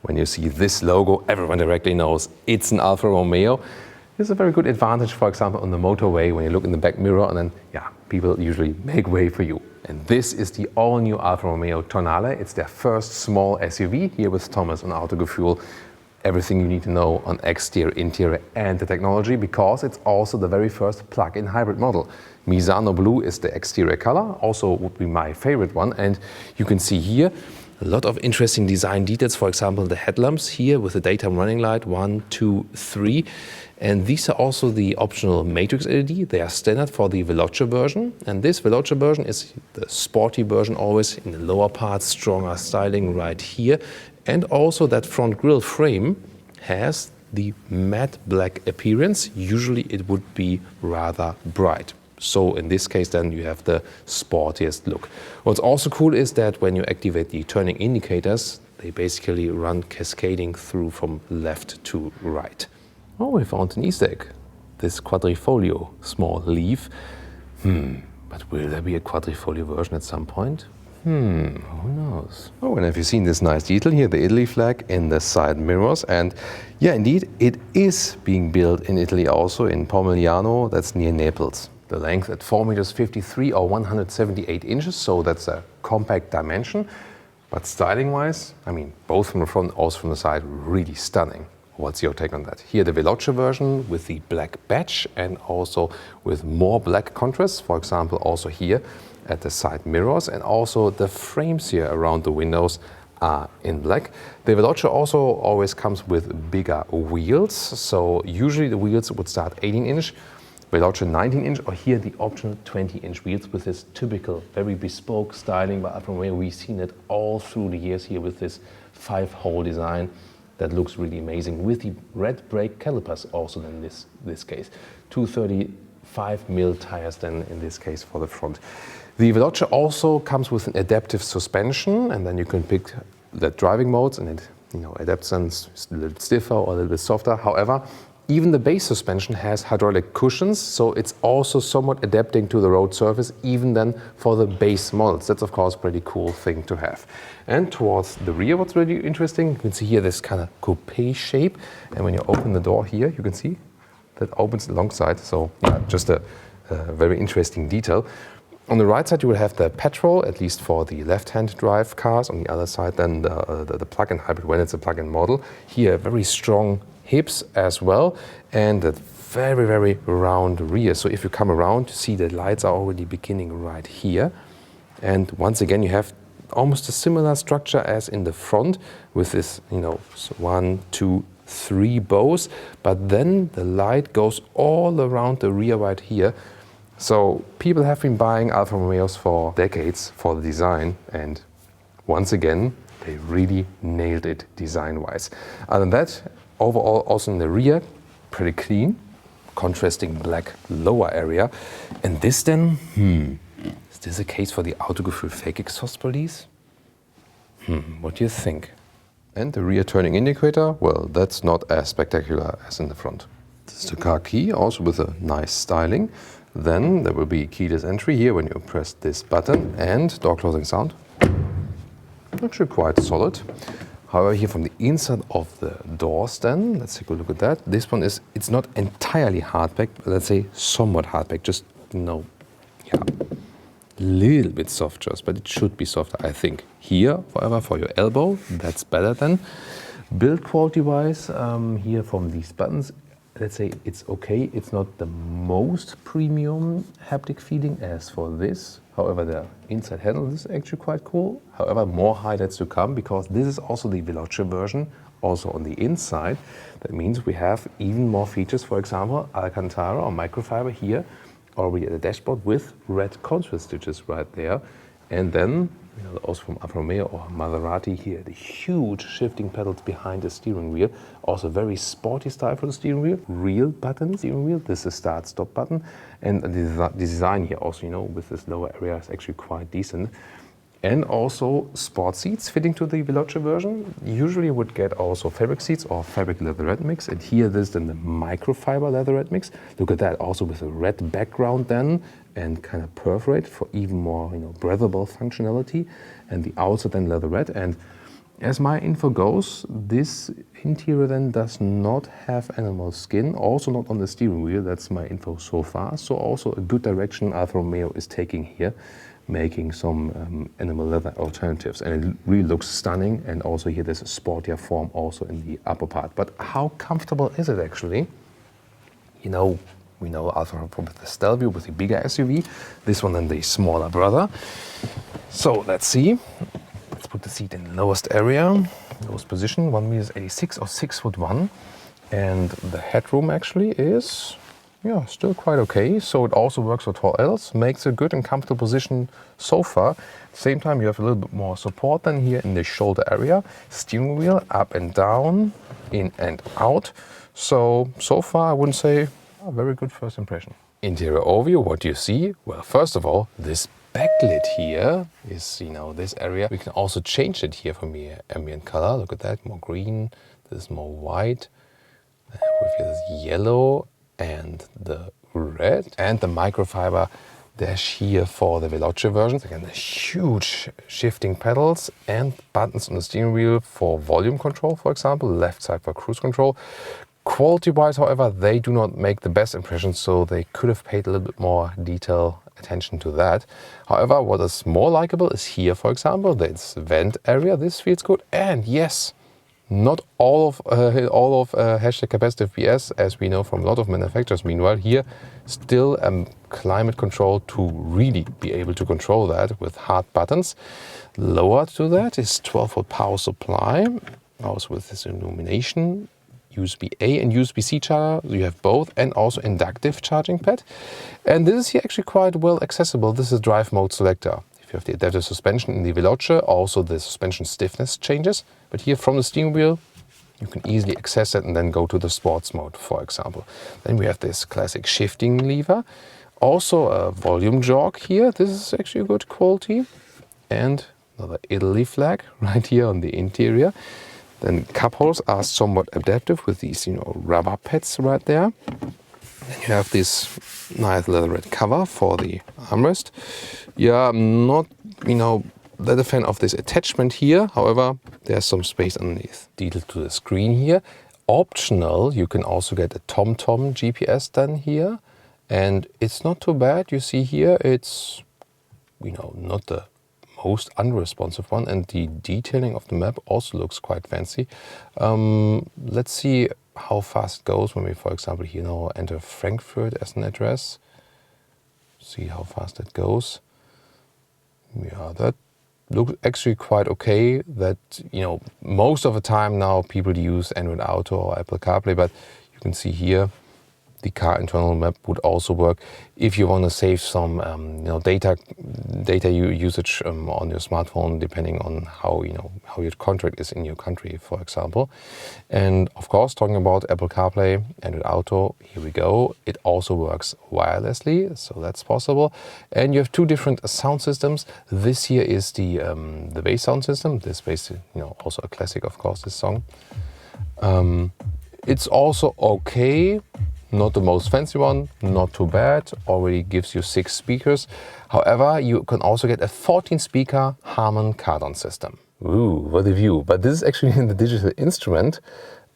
When you see this logo, everyone directly knows it's an Alfa Romeo. It's a very good advantage, for example, on the motorway when you look in the back mirror and then, yeah, people usually make way for you. And this is the all-new Alfa Romeo Tonale. It's their first small SUV here with Thomas on Autogefühl. Everything you need to know on exterior, interior and the technology, because it's also the very first plug-in hybrid model. Misano blue is the exterior color, also would be my favorite one. And you can see here a lot of interesting design details. For example, the headlamps here with the daytime running light, 1, 2, 3. And these are also the optional matrix LED. They are standard for the Veloce version. And this Veloce version is the sporty version, always in the lower part, stronger styling right here. And also that front grille frame has the matte black appearance. Usually it would be rather bright. So in this case then you have the sportiest look. What's also cool is that when you activate the turning indicators, they basically run cascading through from left to right. Oh, we found an Easter egg. This Quadrifoglio small leaf. But will there be a Quadrifoglio version at some point? Who knows? Oh, and have you seen this nice detail here, the Italy flag in the side mirrors? And yeah, indeed, it is being built in Italy also, in Pomigliano, that's near Naples. The length at 4,53 meters or 178 inches, so that's a compact dimension. But styling-wise, I mean, both from the front, also from the side, really stunning. What's your take on that? Here the Veloce version with the black badge and also with more black contrast, for example, also here at the side mirrors, and also the frames here around the windows are in black. The Veloce also always comes with bigger wheels, so usually the wheels would start 18-inch, Veloce 19-inch, or here the optional 20-inch wheels with this typical, very bespoke styling by Alfa Romeo. We've seen it all through the years here with this 5-hole design that looks really amazing, with the red brake calipers also in this case. 235mm tires then in this case for the front. The Veloce also comes with an adaptive suspension, and then you can pick the driving modes and it adapts and it's a little stiffer or a little bit softer. However, even the base suspension has hydraulic cushions, so it's also somewhat adapting to the road surface, even then for the base models. That's of course a pretty cool thing to have. And towards the rear, what's really interesting, you can see here this kind of coupe shape, and when you open the door here, you can see that opens alongside. So yeah, just a very interesting detail. On the right side, you will have the petrol, at least for the left-hand drive cars. On the other side, then the plug-in hybrid, when it's a plug-in model. Here, very strong hips as well, and a very, very round rear. So if you come around, you see the lights are already beginning right here. And once again, you have almost a similar structure as in the front with this, 1, 2, 3 bows. But then the light goes all around the rear right here. So people have been buying Alfa Romeos for decades for the design, and once again, they really nailed it design-wise. Other than that, overall also in the rear, pretty clean, contrasting black lower area. And this then, is this a case for the Autogefühl fake exhaust police? What do you think? And the rear turning indicator, well, that's not as spectacular as in the front. This is the car key, also with a nice styling. Then there will be keyless entry here when you press this button, and door closing sound. Actually quite solid. However, here from the inside of the doors then, let's take a look at that. This one it's not entirely hardback, but let's say somewhat hardback, just, a little bit soft just, but it should be softer, I think. Here, however, for your elbow, that's better than. Build quality wise, here from these buttons, let's say it's okay. It's not the most premium haptic feeling as for this. However, the inside handle is actually quite cool. However, more highlights to come, because this is also the Veloce version, also on the inside. That means we have even more features, for example, Alcantara or microfiber here, already at the dashboard with red contrast stitches right there. And then, also from Alfa Romeo or Maserati here, the huge shifting pedals behind the steering wheel. Also very sporty style for the steering wheel. Real button steering wheel. This is the start-stop button. And the design here also, with this lower area is actually quite decent. And also sport seats fitting to the Veloce version. Usually you would get also fabric seats or fabric leatherette mix. And here this is then the microfiber leatherette mix. Look at that, also with a red background then, and kind of perforate for even more breathable functionality. And the outside then leatherette. And As my info goes, this interior then does not have animal skin, also not on the steering wheel. That's my info so far. So also a good direction Alfa Romeo is taking here, making some animal leather alternatives. And it really looks stunning. And also here there's a sportier form also in the upper part. But how comfortable is it actually? You know, we know Alfa Romeo with the Stelvio, with the bigger SUV. This one then the smaller brother. So let's see. Let's put the seat in the lowest area, lowest position, 1.86 m or 6'1". And the headroom actually is, yeah, still quite okay. So it also works for tall adults, makes a good and comfortable position so far. At the same time, you have a little bit more support than here in the shoulder area. Steering wheel up and down, in and out. So far I wouldn't say a very good first impression. Interior overview, what do you see? Well, first of all, this backlit here is, you know, this area. We can also change it here from the ambient color. Look at that, more green, this is more white. With this yellow and the red. And the microfiber dash here for the Veloce version. Again, the huge shifting pedals and buttons on the steering wheel for volume control, for example, left side for cruise control. Quality-wise, however, they do not make the best impression, so they could have paid a little bit more detail attention to that. However, what is more likable is here, for example, this vent area. This feels good, and yes, not all of hashtag capacitive PS, as we know from a lot of manufacturers. Meanwhile, here still climate control to really be able to control that with hard buttons. Lower to that is 12-volt power supply, also with this illumination. USB-A and USB-C charger, you have both, and also inductive charging pad. And this is here actually quite well accessible. This is drive mode selector. If you have the adaptive suspension in the Veloce, also the suspension stiffness changes. But here from the steering wheel, you can easily access it and then go to the sports mode, for example. Then we have this classic shifting lever. Also a volume jog here. This is actually a good quality. And another Italy flag right here on the interior. Then cup holders are somewhat adaptive with these, you know, rubber pads right there. Then you have this nice leatherette cover for the armrest. Yeah, I'm not, you know, that a fan of this attachment here. However, there's some space underneath. Detail to the screen here. Optional, you can also get a TomTom GPS done here. And it's not too bad. You see here, it's, you know, not the most unresponsive one, and the detailing of the map also looks quite fancy. Let's see how fast it goes when we, for example, you know, enter Frankfurt as an address. See how fast it goes. Yeah, that looks actually quite okay. That, you know, most of the time now people use Android Auto or Apple CarPlay, but you can see here the car internal map would also work if you want to save some you know, data usage on your smartphone, depending on how, you know, how your contract is in your country, for example. And of course, talking about Apple CarPlay, Android Auto, here we go. It also works wirelessly, so that's possible. And you have two different sound systems. This here is the bass sound system. This bass, you know, also a classic, of course, this song. It's also okay. Not the most fancy one, not too bad, already gives you 6 speakers. However, you can also get a 14-speaker Harman Kardon system. Ooh, what a view. But this is actually in the digital instrument.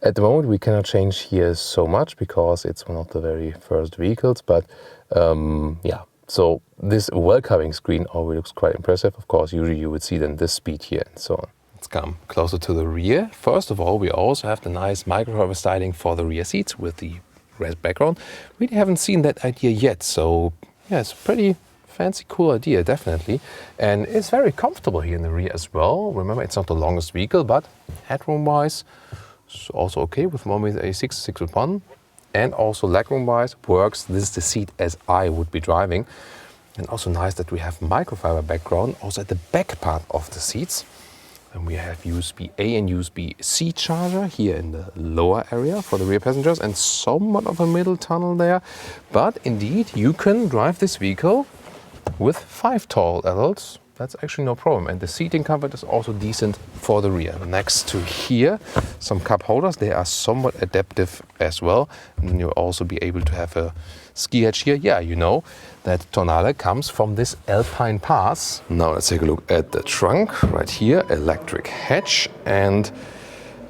At the moment, we cannot change here so much because it's one of the very first vehicles. But yeah, so this welcoming screen already looks quite impressive. Of course, usually you would see then this speed here and so on. Let's come closer to the rear. First of all, we also have the nice microfiber styling for the rear seats with the red background. Really haven't seen that idea yet, so yeah, it's a pretty fancy, cool idea, definitely. And it's very comfortable here in the rear as well. Remember, it's not the longest vehicle, but headroom wise, it's also okay with 1.86 6'1", and also legroom wise works. This is the seat as I would be driving. And also nice that we have microfiber background also at the back part of the seats. And we have USB-A and USB-C charger here in the lower area for the rear passengers, and somewhat of a middle tunnel there. But indeed, you can drive this vehicle with 5 tall adults that's actually no problem. And the seating comfort is also decent for the rear. Next to here, some cup holders. They are somewhat adaptive as well. And then you'll also be able to have a ski hatch here. Yeah, you know that Tonale comes from this Alpine Pass. Now let's take a look at the trunk right here. Electric hatch, and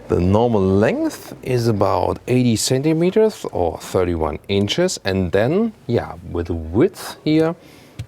the normal length is about 80 centimeters or 31 inches. And then, yeah, with the width here,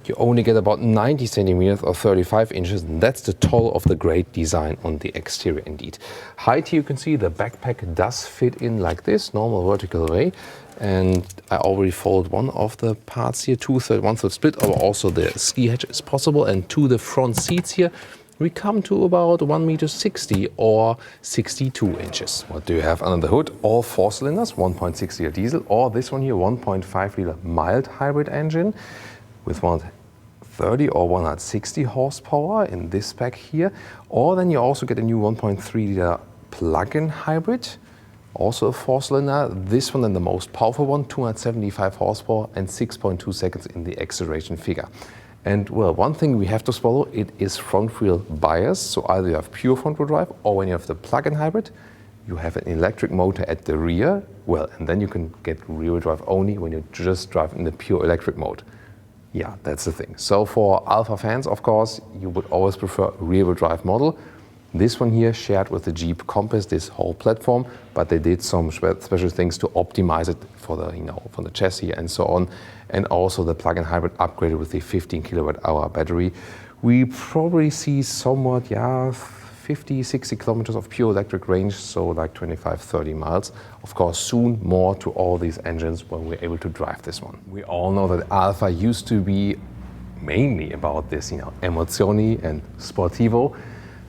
you only get about 90 centimeters or 35 inches. And that's the toll of the great design on the exterior indeed. Height here, you can see the backpack does fit in like this, normal vertical way. And I already folded one of the parts here, 2/3, 1/3 split, or also the ski hatch is possible. And to the front seats here, we come to about 1,60 m or 62 inches. What do you have under the hood? All 4 cylinders, 1.6 liter diesel, or this one here, 1.5 liter mild hybrid engine with 130 or 160 horsepower in this spec here. Or then you also get a new 1.3 liter plug-in hybrid, also a 4-cylinder. This one, then the most powerful one, 275 horsepower and 6.2 seconds in the acceleration figure. And well, one thing we have to swallow, it is front wheel bias. So either you have pure front wheel drive, or when you have the plug-in hybrid, you have an electric motor at the rear. Well, and then you can get rear wheel drive only when you just drive in the pure electric mode. Yeah, that's the thing. So for Alfa fans, of course, you would always prefer a rear wheel drive model. This one here shared with the Jeep Compass this whole platform, but they did some special things to optimize it for the, for the chassis and so on. And also the plug-in hybrid upgraded with the 15 kilowatt-hour battery. We probably see somewhat, 50, 60 kilometers of pure electric range, so like 25, 30 miles. Of course, soon more to all these engines when we're able to drive this one. We all know that Alfa used to be mainly about this, emozioni and sportivo.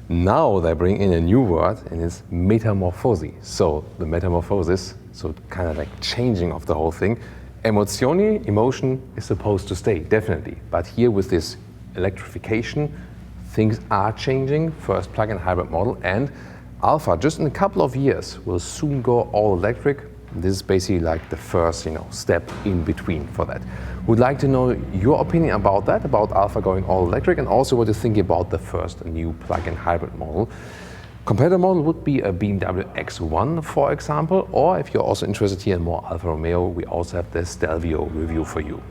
Now they bring in a new word, and it's metamorphosi. So the metamorphosis, so kind of like changing of the whole thing. Emozioni, emotion, is supposed to stay, definitely. But here with this electrification, things are changing. First plug-in hybrid model, and Alfa, just in a couple of years, will soon go all electric. This is basically like the first, step in between for that. Would like to know your opinion about that, about Alfa going all electric, and also what you think about the first new plug-in hybrid model. Competitor model would be a BMW X1, for example, or if you're also interested here in more Alfa Romeo, we also have the Stelvio review for you.